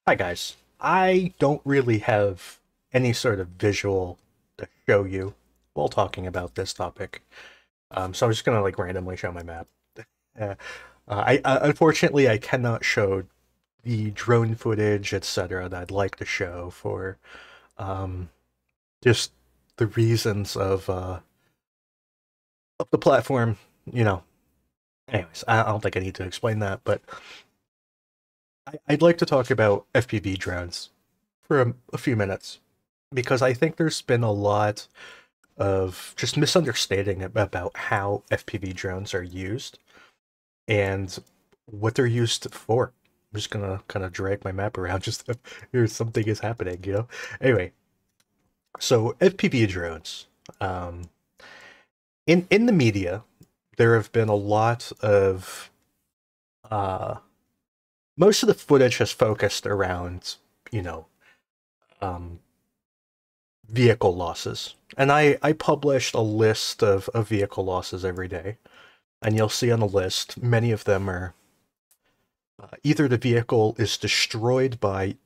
Hi guys. I don't really have any sort of visual to show you while talking about this topic. So I'm just gonna like randomly show my map. Uh, Unfortunately I cannot show the drone footage, etc. that I'd like to show for um, just the reasons of the platform. You know. Anyways, I don't think I need to explain that, but I'd like to talk about FPV drones for a few minutes because I think there's been a lot of just misunderstanding about how FPV drones are used and what they're used for. I'm just gonna kind of drag my map around just to hear something is happening, you know? Anyway, so FPV drones. Um, in the media, there have been a lot of uh, most of the footage has focused around, you know, um, vehicle losses. And I published a list of vehicle losses every day. And you'll see on the list, many of them are either the vehicle is destroyed by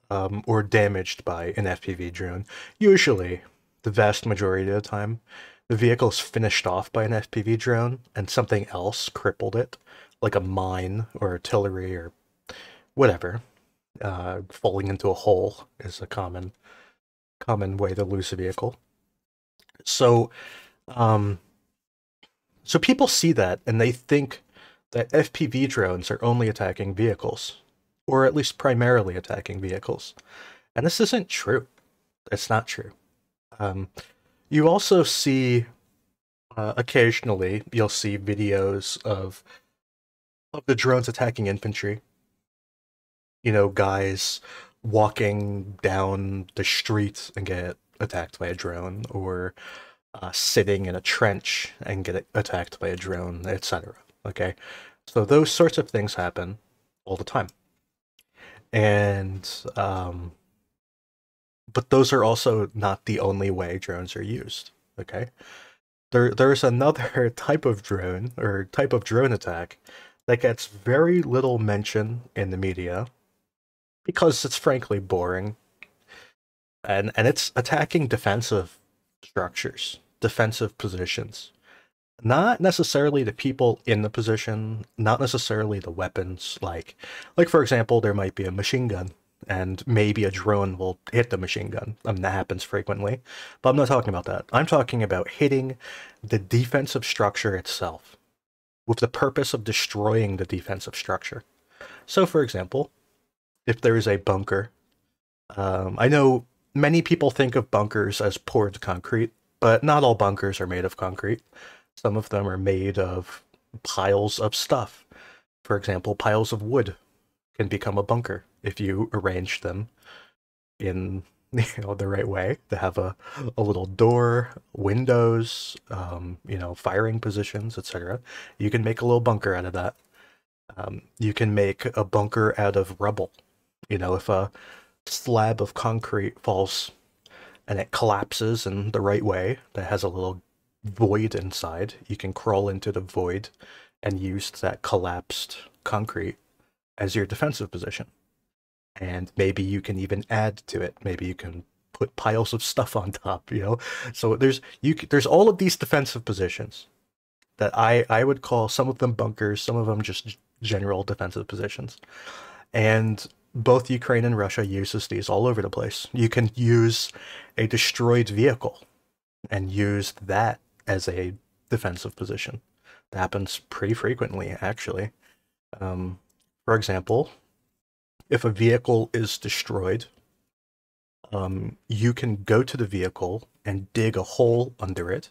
or damaged by an FPV drone. Usually, the vast majority of the time, the vehicle is finished off by an FPV drone and something else crippled it, like a mine or artillery or whatever. Falling into a hole is a common way to lose a vehicle. So, um, so people see that and they think that FPV drones are only attacking vehicles, or at least primarily attacking vehicles. And this isn't true. It's not true. Um, you also see occasionally you'll see videos of the drones attacking infantry. You know, guys walking down the street and get attacked by a drone, or sitting in a trench and get attacked by a drone, etc. Okay, so those sorts of things happen all the time, and but those are also not the only way drones are used. Okay, there's another type of drone or type of drone attack that gets very little mention in the media because it's frankly boring, and it's attacking defensive structures, defensive positions. Not necessarily the people in the position, not necessarily the weapons. Like for example, there might be a machine gun, and maybe a drone will hit the machine gun. I mean, that happens frequently, but I'm not talking about that. I'm talking about hitting the defensive structure itself with the purpose of destroying the defensive structure. So, for example, if there is a bunker, I know many people think of bunkers as poured concrete, but not all bunkers are made of concrete. Some of them are made of piles of stuff. For example, piles of wood can become a bunker if you arrange them in the right way. They have a little door, windows, firing positions, etc. You can make a little bunker out of that. You can make a bunker out of rubble. You know, if a slab of concrete falls and it collapses in the right way, that has a little void inside, you can crawl into the void and use that collapsed concrete as your defensive position. And maybe you can even add to it. Maybe you can put piles of stuff on top, you know? So there's all of these defensive positions that I would call some of them bunkers, some of them just general defensive positions. And both Ukraine and Russia uses these all over the place. You can use a destroyed vehicle and use that as a defensive position. That happens pretty frequently, actually. Um, for example, if a vehicle is destroyed, you can go to the vehicle and dig a hole under it,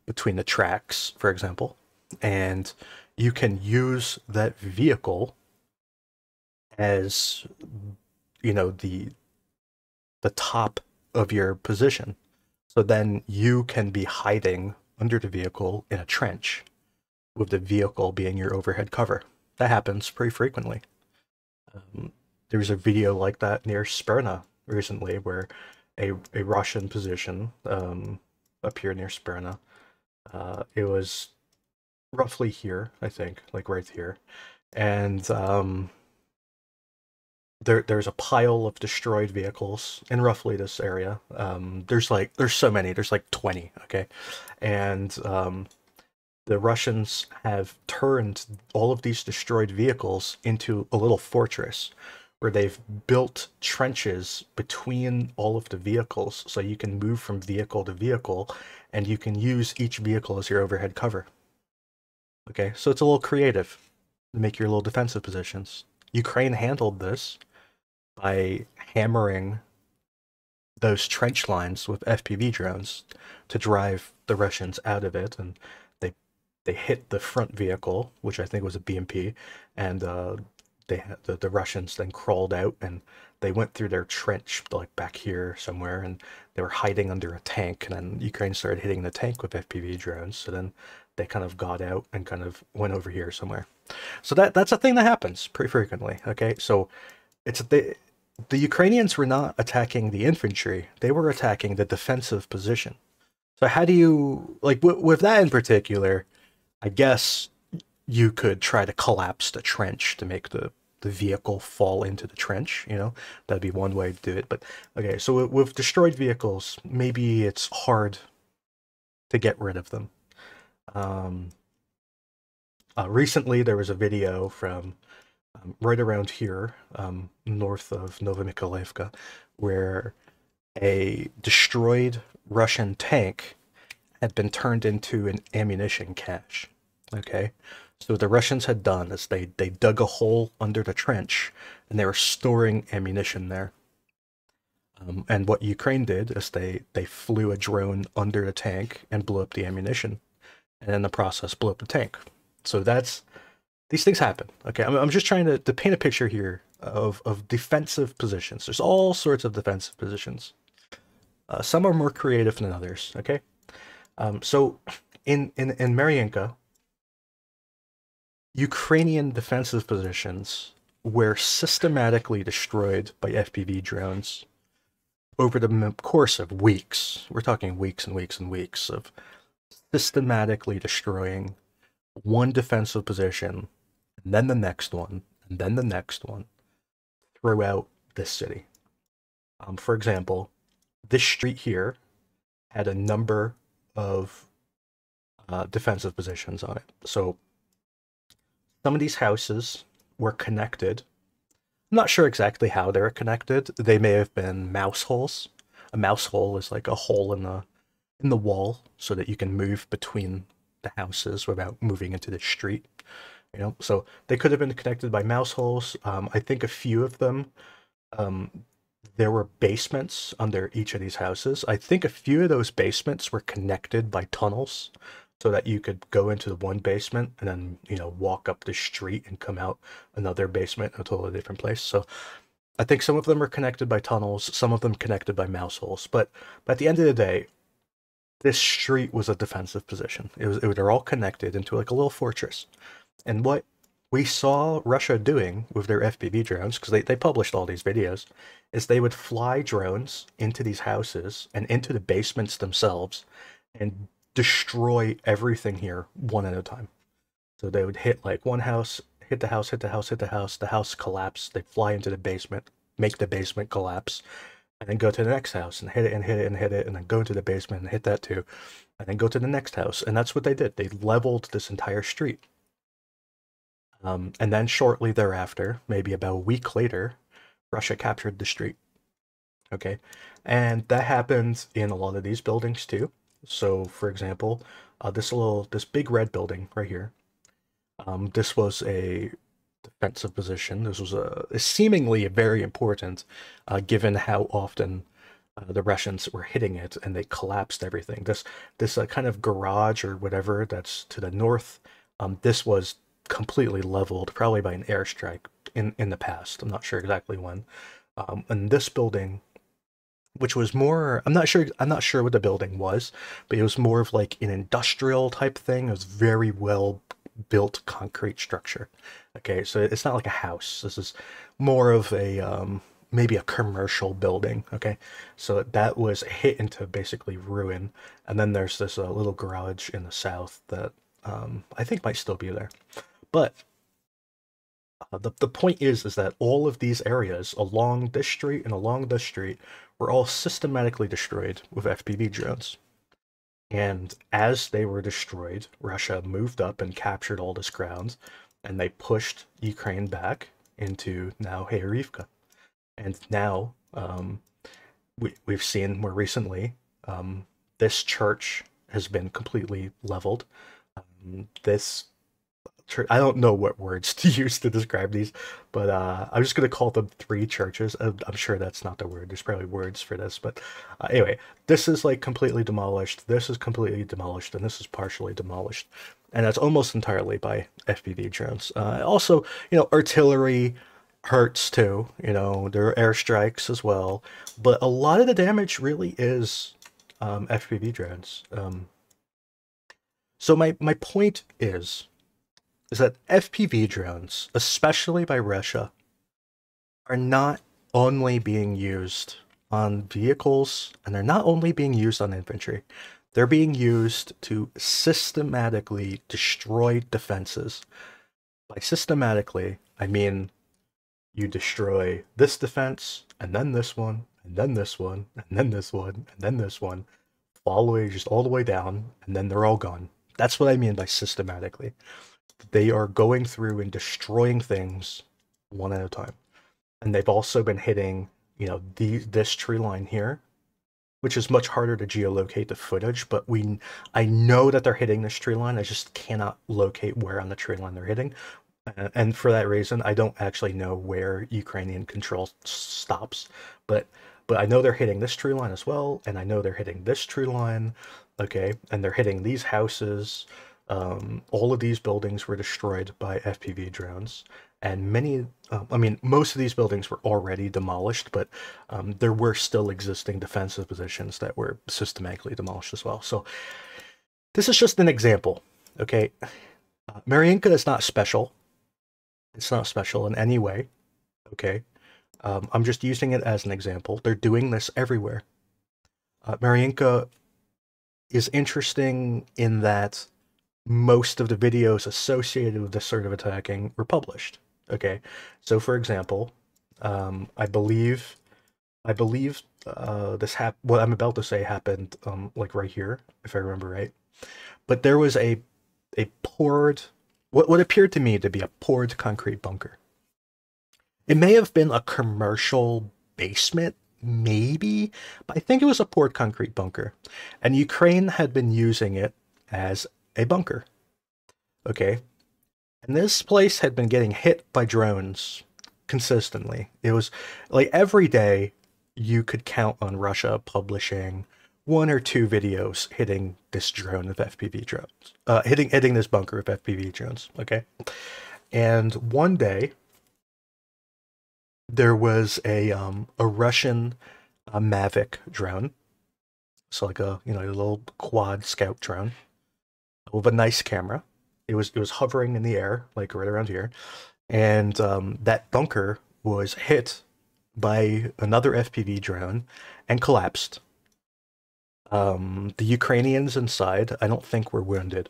between the tracks, for example, and you can use that vehicle as, the top of your position. So then you can be hiding under the vehicle in a trench with the vehicle being your overhead cover. That happens pretty frequently. There was a video like that near Sperna recently where a Russian position appeared near Sperna. It was roughly here, I think, like right here. And there's a pile of destroyed vehicles in roughly this area. There's so many. There's like 20. Okay, and the Russians have turned all of these destroyed vehicles into a little fortress where they've built trenches between all of the vehicles so you can move from vehicle to vehicle and you can use each vehicle as your overhead cover. Okay, so it's a little creative to make your little defensive positions. Ukraine handled this by hammering those trench lines with FPV drones to drive the Russians out of it, and they they hit the front vehicle, which I think was a BMP, and the Russians then crawled out and they went through their trench like back here somewhere, and they were hiding under a tank, and then Ukraine started hitting the tank with FPV drones. So then they kind of got out and kind of went over here somewhere. So that's a thing that happens pretty frequently. Okay, so it's the Ukrainians were not attacking the infantry; they were attacking the defensive position. So how do you like with that in particular? I guess you could try to collapse the trench to make the vehicle fall into the trench. You know, that'd be one way to do it. But okay, so with destroyed vehicles, maybe it's hard to get rid of them. Um, Recently, there was a video from right around here, north of Novomikhailivka, where a destroyed Russian tank had been turned into an ammunition cache. Okay, so what the Russians had done is they dug a hole under the trench and they were storing ammunition there. And what Ukraine did is they flew a drone under the tank and blew up the ammunition, and in the process blew up the tank. So that's these things happen. Okay, I'm just trying to paint a picture here of defensive positions. There's all sorts of defensive positions. Some are more creative than others. Okay, so in Mariinka, Ukrainian defensive positions were systematically destroyed by FPV drones over the course of weeks. We're talking weeks and weeks and weeks of systematically destroying one defensive position, and then the next one, and then the next one throughout this city. For example, this street here had a number of defensive positions on it. So some of these houses were connected. I'm not sure exactly how they were connected. They may have been mouse holes. A mouse hole is like a hole in the wall so that you can move between the houses without moving into the street. You know, so they could have been connected by mouse holes. I think a few of them, um, there were basements under each of these houses. I think a few of those basements were connected by tunnels so that you could go into the one basement and then, you know, walk up the street and come out another basement, a totally different place. So I think some of them are connected by tunnels, some of them connected by mouse holes. But at the end of the day, this street was a defensive position. They're all connected into like a little fortress. And what we saw Russia doing with their FPV drones, because they published all these videos, is they would fly drones into these houses and into the basements themselves and destroy everything here one at a time. So they would hit like one house, hit the house, hit the house, hit the house collapse, they fly into the basement, make the basement collapse, and then go to the next house and hit it and hit it and hit it, and then go into the basement and hit that too, and then go to the next house. And that's what they did. They leveled this entire street. And then shortly thereafter, maybe about a week later, Russia captured the street. Okay, and that happened in a lot of these buildings too. So, for example, this big red building right here. This was a defensive position. This was a seemingly very important, given how often the Russians were hitting it, and they collapsed everything. This kind of garage or whatever that's to the north. This was completely leveled, probably by an airstrike in the past. I'm not sure exactly when. And this building, which was more, I'm not sure what the building was, but it was more of like an industrial type thing. It was very well built concrete structure. Okay, so it's not like a house. This is more of a maybe a commercial building. Okay, so that was hit into basically ruin. And then there's this little garage in the south that I think might still be there. But The point is that all of these areas along this street and along this street were all systematically destroyed with FPV drones. And as they were destroyed, Russia moved up and captured all this ground, and they pushed Ukraine back into now Hayarivka. And now we've seen more recently this church has been completely leveled. This I don't know what words to use to describe these, but I'm just going to call them three churches. I'm sure that's not the word. There's probably words for this, but anyway, this is like completely demolished. This is completely demolished, and this is partially demolished, and that's almost entirely by FPV drones. Also, artillery hurts too. There are airstrikes as well, but a lot of the damage really is FPV drones. So my point is that FPV drones, especially by Russia, are not only being used on vehicles, and they're not only being used on infantry. They're being used to systematically destroy defenses. By systematically, I mean you destroy this defense, and then this one, and then this one, and then this one, and then this one, just all the way down, and then they're all gone. That's what I mean by systematically. They are going through and destroying things one at a time. And they've also been hitting, this tree line here, which is much harder to geolocate the footage, but I know that they're hitting this tree line. I just cannot locate where on the tree line they're hitting. And for that reason, I don't actually know where Ukrainian control stops, but I know they're hitting this tree line as well, and I know they're hitting this tree line, okay, and they're hitting these houses. All of these buildings were destroyed by FPV drones, and most of these buildings were already demolished, but there were still existing defensive positions that were systematically demolished as well. So this is just an example, okay? Mariinka is not special. It's not special in any way, okay? I'm just using it as an example. They're doing this everywhere. Mariinka is interesting in that most of the videos associated with this sort of attacking were published. Okay, so for example, I believe what I'm about to say happened like right here, if I remember right. But there was a poured, what appeared to me to be a poured concrete bunker. It may have been a commercial basement, maybe, but I think it was a poured concrete bunker, and Ukraine had been using it as a bunker. Okay, and this place had been getting hit by drones consistently. It was like every day you could count on Russia publishing one or two videos hitting this drone with FPV drones, hitting this bunker with FPV drones. Okay, and one day there was a Russian Mavic drone, so like a little quad scout drone with a nice camera. It was hovering in the air, like right around here, and that bunker was hit by another FPV drone and collapsed. The Ukrainians inside, I don't think were wounded,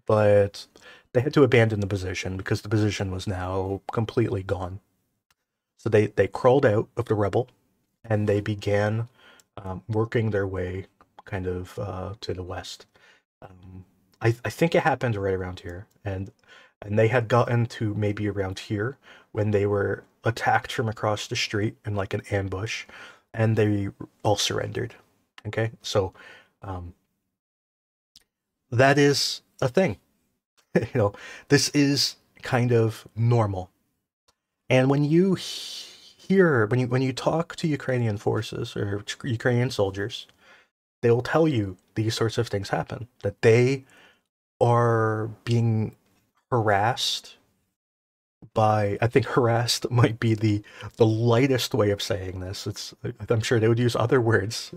but they had to abandon the position because the position was now completely gone. So they crawled out of the rubble, and they began working their way kind of to the west. I think it happened right around here, and they had gotten to maybe around here when they were attacked from across the street in like an ambush, and they all surrendered. Okay, so that is a thing. This is kind of normal. And when you when you talk to Ukrainian forces or Ukrainian soldiers, they will tell you these sorts of things happen, that they are being harassed by, I think harassed might be the lightest way of saying this. I'm sure they would use other words.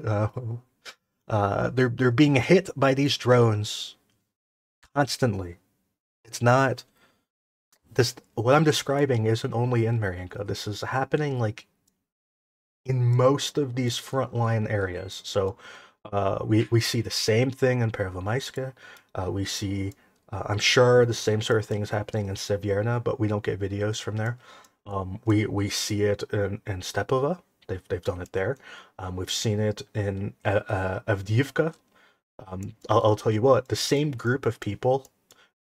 They're being hit by these drones constantly. It's not this. What I'm describing isn't only in Mariinka. This is happening like in most of these frontline areas. So we see the same thing in Pervomaiska. We see I'm sure the same sort of thing is happening in Sevierna, but we don't get videos from there. We see it in Stepova. They've done it there. We've seen it in Avdiivka. I'll tell you what, the same group of people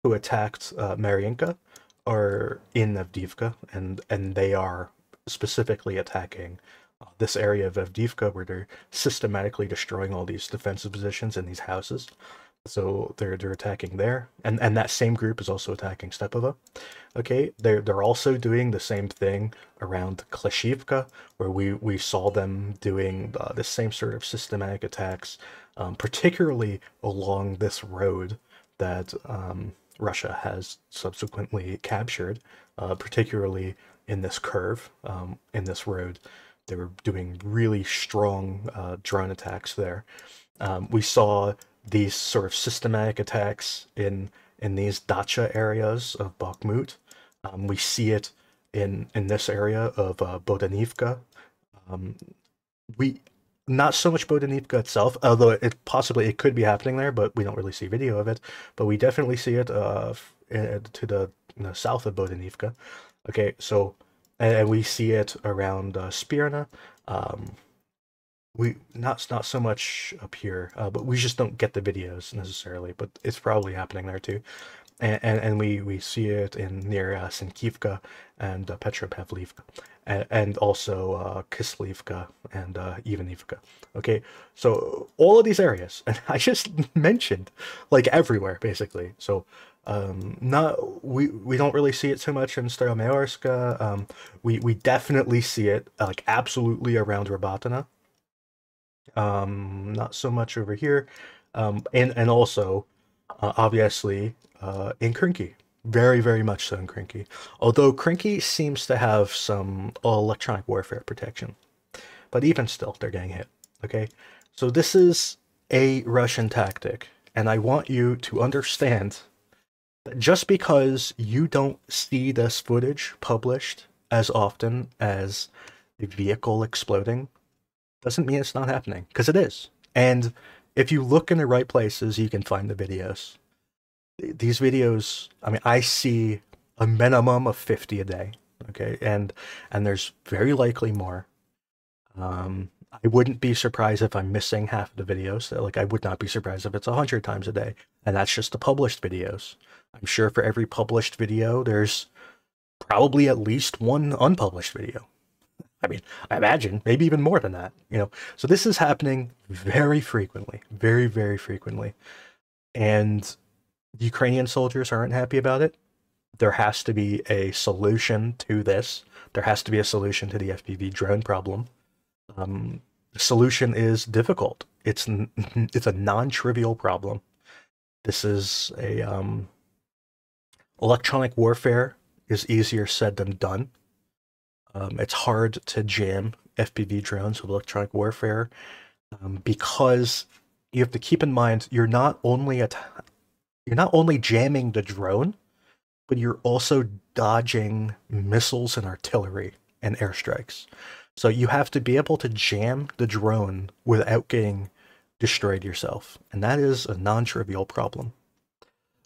who attacked Mariinka are in Avdiivka, and they are specifically attacking this area of Avdiivka where they're systematically destroying all these defensive positions in these houses. So they're attacking there, and that same group is also attacking Stepova. Okay, they're also doing the same thing around Klashivka, where we saw them doing the same sort of systematic attacks, particularly along this road that Russia has subsequently captured, particularly in this curve, in this road. They were doing really strong drone attacks there. We saw these sort of systematic attacks in these dacha areas of Bakhmut. We see it in this area of Bodanivka. We not so much Bodanivka itself, although it could be happening there, but we don't really see video of it. But we definitely see it to the south of Bodanivka. Okay, so and we see it around Spirna. We not so much up here, but we just don't get the videos necessarily. But it's probably happening there too, and we see it in near Sinkivka and Petropavlivka, and also Kislivka and Ivanivka. Okay, so all of these areas, and I just mentioned like everywhere basically. So not we don't really see it too much in Staromayorska. We definitely see it like absolutely around Rabatina. Not so much over here. And also, obviously, in Krinky. Very, very much so in Krinky. Although Krinky seems to have some electronic warfare protection. But even still, they're getting hit. Okay? So this is a Russian tactic. And I want you to understand that just because you don't see this footage published as often as a vehicle exploding doesn't mean it's not happening, because it is. And if you look in the right places, you can find the videos. These videos, I mean, I see a minimum of 50 a day, okay? And there's very likely more. I wouldn't be surprised if I'm missing half of the videos. Like, I would not be surprised if it's 100 times a day. And that's just the published videos. I'm sure for every published video, there's probably at least one unpublished video. I mean, I imagine maybe even more than that, you know. So this is happening very frequently, very, very frequently. And Ukrainian soldiers aren't happy about it. There has to be a solution to this. There has to be a solution to the FPV drone problem. The solution is difficult. It's a non-trivial problem. This is a electronic warfare is easier said than done. It's hard to jam FPV drones with electronic warfare because you have to keep in mind you're not only jamming the drone, but you're also dodging missiles and artillery and airstrikes. So you have to be able to jam the drone without getting destroyed yourself, and that is a non-trivial problem.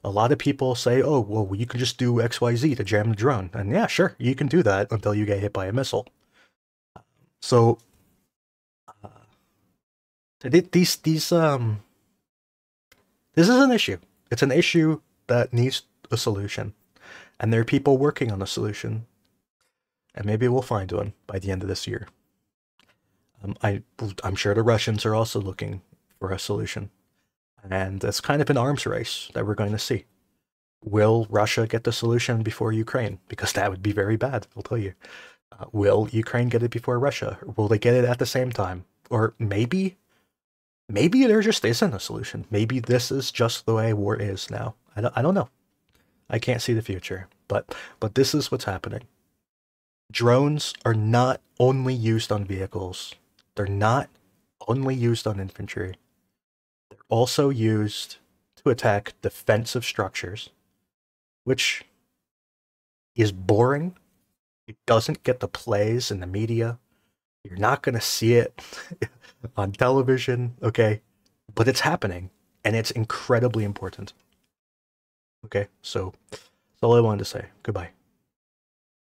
A lot of people say, oh, well, you can just do XYZ to jam the drone. And yeah, sure, you can do that until you get hit by a missile. So, this is an issue. It's an issue that needs a solution. And there are people working on a solution. And maybe we'll find one by the end of this year. I'm sure the Russians are also looking for a solution. And it's kind of an arms race that we're going to see. Will Russia get the solution before Ukraine? Because that would be very bad, I'll tell you. Will Ukraine get it before Russia? Or will they get it at the same time? Or maybe there just isn't a solution. Maybe this is just the way war is now. I don't know. I can't see the future. But this is what's happening. Drones are not only used on vehicles. They're not only used on infantry. They're also used to attack defensive structures, which is boring. It doesn't get the plays in the media. You're not going to see it on television, okay? But it's happening, and it's incredibly important. Okay, so that's all I wanted to say. Goodbye.